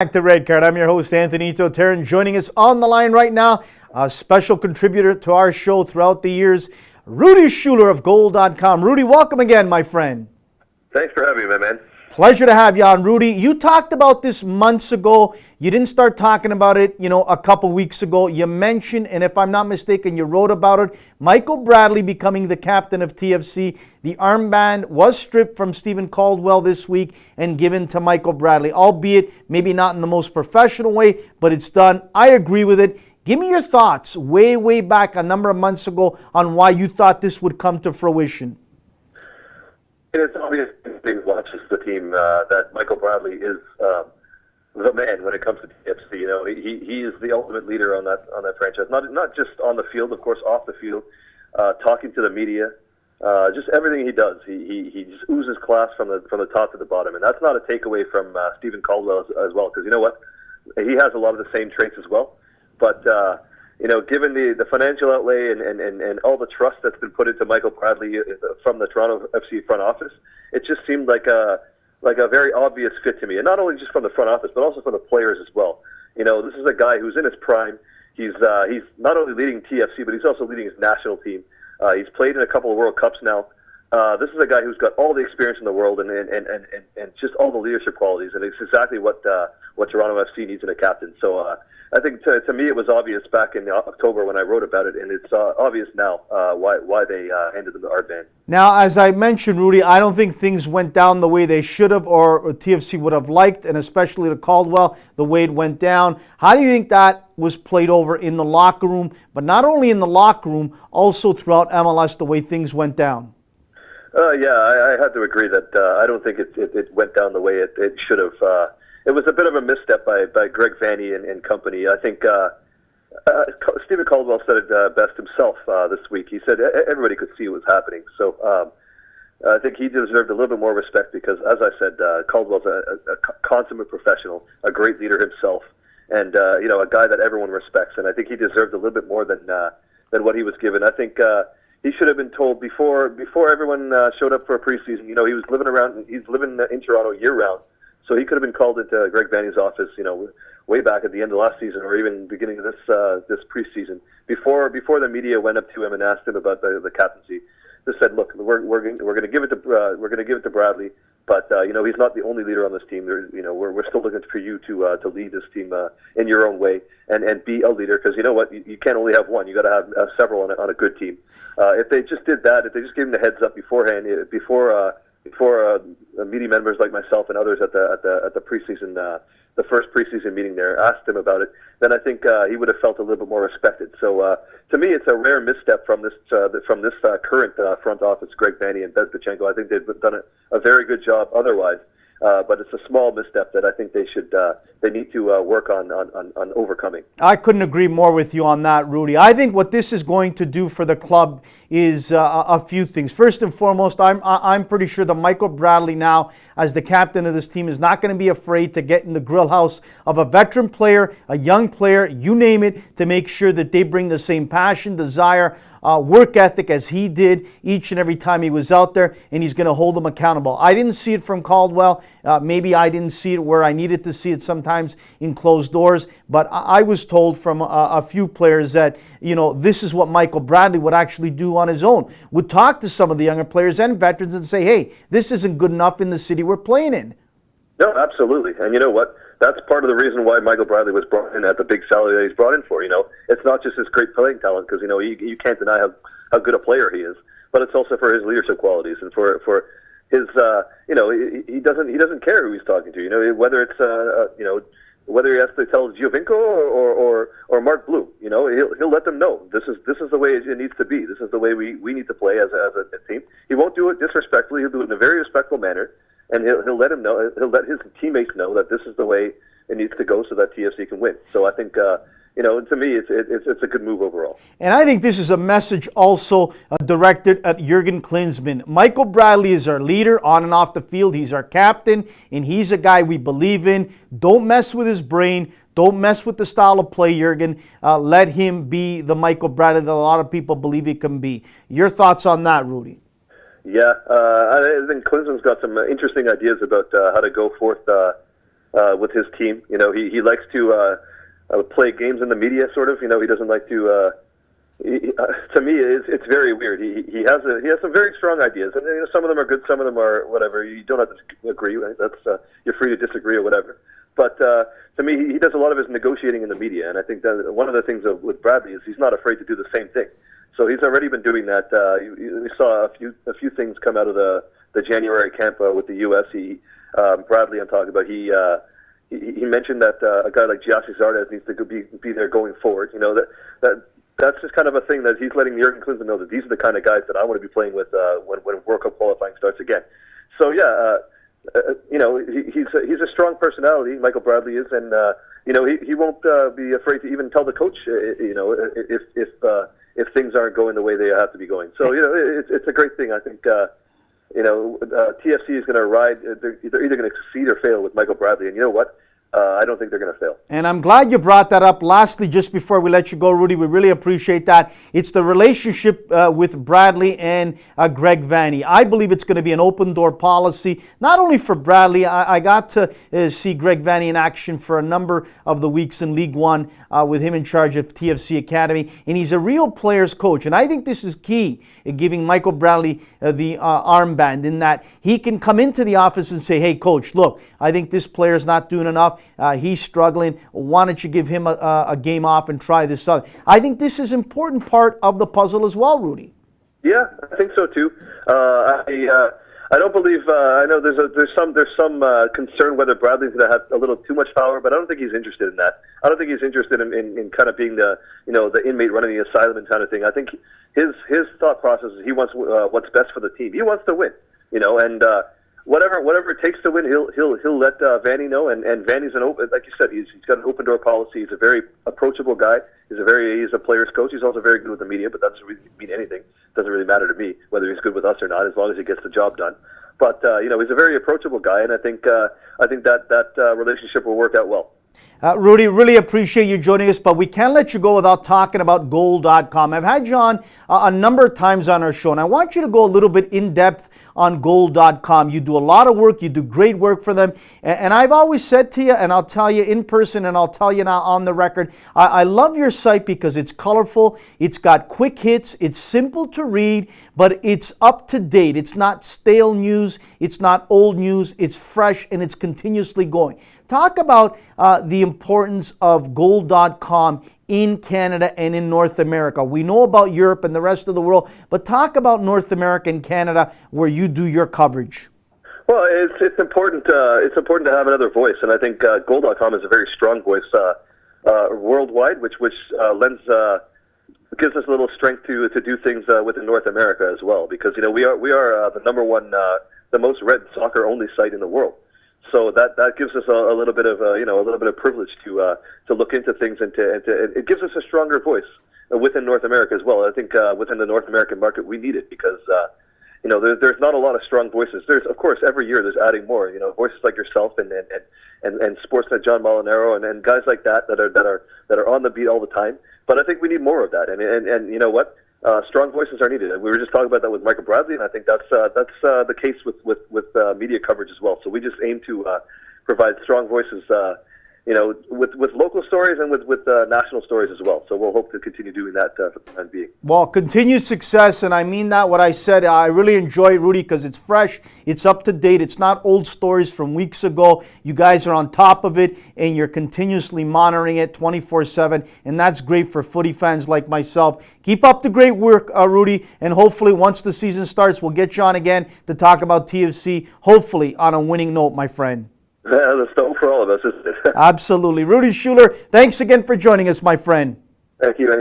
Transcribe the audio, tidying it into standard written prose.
Back to Red Card. I'm your host, Anthony Totera, and joining us on the line right now, a special contributor to our show throughout the years, Rudi Schuller of Goal.com. Rudi, welcome again, my friend. Thanks for having me, my man. Pleasure to have you on, Rudi. You talked about this months ago. You didn't start talking about it, a couple weeks ago. You mentioned, and if I'm not mistaken, you wrote about it, Michael Bradley becoming the captain of TFC. The armband was stripped from Steven Caldwell this week and given to Michael Bradley, albeit maybe not in the most professional way, but it's done. I agree with it. Give me your thoughts way back a number of months ago on why you thought this would come to fruition. It's obvious to watch the team that Michael Bradley is the man when it comes to TFC. He is the ultimate leader on that franchise. Not just on the field, of course, off the field, talking to the media, just everything he does. He just oozes class from the top to the bottom, and that's not a takeaway from Steven Caldwell as well. Because you know what, he has a lot of the same traits as well, but. Given the financial outlay and all the trust that's been put into Michael Bradley from the Toronto FC front office, it just seemed like a very obvious fit to me. And not only just from the front office, but also from the players as well. This is a guy who's in his prime. He's not only leading TFC, but he's also leading his national team. He's played in a couple of World Cups now. This is a guy who's got all the experience in the world and just all the leadership qualities. And it's exactly what Toronto FC needs in a captain. So I think to me it was obvious back in October when I wrote about it, and it's obvious now why they handed them the armband. Now, as I mentioned, Rudi, I don't think things went down the way they should have or TFC would have liked, and especially to Caldwell, the way it went down. How do you think that was played over in the locker room, but not only in the locker room, also throughout MLS, the way things went down? I had to agree that I don't think it went down the way it should have. It was a bit of a misstep by Greg Vanney and company. I think Steven Caldwell said it best himself this week. He said everybody could see what was happening. So I think he deserved a little bit more respect because, as I said, Caldwell's a consummate professional, a great leader himself, and a guy that everyone respects. And I think he deserved a little bit more than what he was given. I think he should have been told before everyone showed up for a preseason. He's living in Toronto year round. So he could have been called into Greg Vanney's office, way back at the end of last season or even beginning of this preseason, before the media went up to him and asked him about the captaincy. They said, "Look, we're going to give it to Bradley, but he's not the only leader on this team. We're still looking for you to lead this team in your own way and be a leader because you know what, you can't only have one. You got to have several on a good team. If they just did that, if they just gave him the heads up beforehand, before media members like myself and others at the preseason, the first preseason meeting there, asked him about it, then I think he would have felt a little bit more respected. So to me, it's a rare misstep from this current front office, Greg Vanney and Bezbachenko. I think they've done a very good job otherwise. But it's a small misstep that I think they need to work on overcoming. I couldn't agree more with you on that, Rudi. I think what this is going to do for the club is a few things. First and foremost, I'm pretty sure that Michael Bradley now, as the captain of this team, is not going to be afraid to get in the grill house of a veteran player, a young player, you name it, to make sure that they bring the same passion, desire, work ethic as he did each and every time he was out there, and he's going to hold them accountable. I didn't see it from Caldwell. Maybe I didn't see it where I needed to see it sometimes in closed doors, but I was told from a few players that, this is what Michael Bradley would actually do on his own. Would talk to some of the younger players and veterans and say, hey, this isn't good enough in the city we're playing in. No, absolutely. And you know what? That's part of the reason why Michael Bradley was brought in at the big salary that he's brought in for. It's not just his great playing talent, because you can't deny how good a player he is, but it's also for his leadership qualities and for his he doesn't care who he's talking to. Whether it's whether he has to tell Giovinco or Mark Blue, he'll let them know this is the way it needs to be. This is the way we need to play as a team. He won't do it disrespectfully. He'll do it in a very respectful manner. And he'll let him know. He'll let his teammates know that this is the way it needs to go, so that TFC can win. So I think, to me, it's a good move overall. And I think this is a message also directed at Jurgen Klinsmann. Michael Bradley is our leader on and off the field. He's our captain, and he's a guy we believe in. Don't mess with his brain. Don't mess with the style of play, Jurgen. Let him be the Michael Bradley that a lot of people believe he can be. Your thoughts on that, Rudi? Yeah, I think Klinsmann's got some interesting ideas about how to go forth with his team. He likes to play games in the media, sort of. He doesn't like to. To me, it's very weird. He has some very strong ideas, and some of them are good, some of them are whatever. You don't have to agree. Right? That's you're free to disagree or whatever. But to me, he does a lot of his negotiating in the media, and I think that one of the things with Bradley is he's not afraid to do the same thing. So he's already been doing that. We saw a few things come out of the January camp with the U.S. Bradley, I'm talking about. He mentioned that a guy like Giassi Zardes needs to be there going forward. That's just kind of a thing that he's letting Jurgen Klinsmann know that these are the kind of guys that I want to be playing with when World Cup qualifying starts again. So he's a strong personality. Michael Bradley is, and he won't be afraid to even tell the coach, if things aren't going the way they have to be going. So it's a great thing. I think TFC is going to ride. They're either going to succeed or fail with Michael Bradley, and you know what? I don't think they're going to fail. And I'm glad you brought that up. Lastly, just before we let you go, Rudi, we really appreciate that. It's the relationship with Bradley and Greg Vanney. I believe it's going to be an open-door policy, not only for Bradley. I got to see Greg Vanney in action for a number of the weeks in League One with him in charge of TFC Academy, and he's a real player's coach. And I think this is key in giving Michael Bradley the armband, in that he can come into the office and say, hey, coach, look, I think this player's not doing enough. He's struggling. Why don't you give him a game off and try this out? I think this is an important part of the puzzle as well, Rudi. Yeah, I think so too. I don't believe. I know there's some concern whether Bradley's going to have a little too much power, but I don't think he's interested in that. I don't think he's interested in kind of being the inmate running the asylum and kind of thing. I think his thought process is he wants what's best for the team. He wants to win, and. Whatever it takes to win, he'll let Vanney know, and Vanney's like you said, he's got an open door policy. He's a very approachable guy. He's a player's coach. He's also very good with the media, but that doesn't really mean anything. It doesn't really matter to me whether he's good with us or not, as long as he gets the job done. But he's a very approachable guy, and I think that relationship will work out well. Rudi, really appreciate you joining us, but we can't let you go without talking about Goal.com. I've had you on a number of times on our show, and I want you to go a little bit in depth on Goal.com. You do a lot of work. You do great work for them. And I've always said to you, and I'll tell you in person, and I'll tell you now on the record, I love your site because it's colorful. It's got quick hits. It's simple to read, but it's up to date. It's not stale news. It's not old news. It's fresh, and it's continuously going. Talk about the importance of Goal.com in Canada and in North America. We know about Europe and the rest of the world, but talk about North America and Canada where you do your coverage. Well, it's important. It's important to have another voice, and I think Goal.com is a very strong voice worldwide, which lends gives us a little strength to do things within North America as well. Because we are the number one, the most read soccer only site in the world. So that gives us a little bit of a little bit of privilege to look into things, and it gives us a stronger voice within North America as well. I think within the North American market we need it because there's not a lot of strong voices. There's, of course, every year there's adding more. Voices like yourself and Sportsnet John Molinaro and guys like that are on the beat all the time. But I think we need more of that. And you know what? Strong voices are needed. We were just talking about that with Michael Bradley, and I think that's the case with media coverage as well. So we just aim to provide strong voices, with local stories and with national stories as well. So we'll hope to continue doing that for the time being. Well, continued success, and I mean that what I said. I really enjoy it, Rudi, because it's fresh, it's up to date, it's not old stories from weeks ago. You guys are on top of it, and you're continuously monitoring it 24/7, and that's great for footy fans like myself. Keep up the great work, Rudi, and hopefully once the season starts, we'll get you on again to talk about TFC, hopefully on a winning note, my friend. Yeah, that's the hope for all of us, isn't it? Absolutely. Rudi Schuller, thanks again for joining us, my friend. Thank you.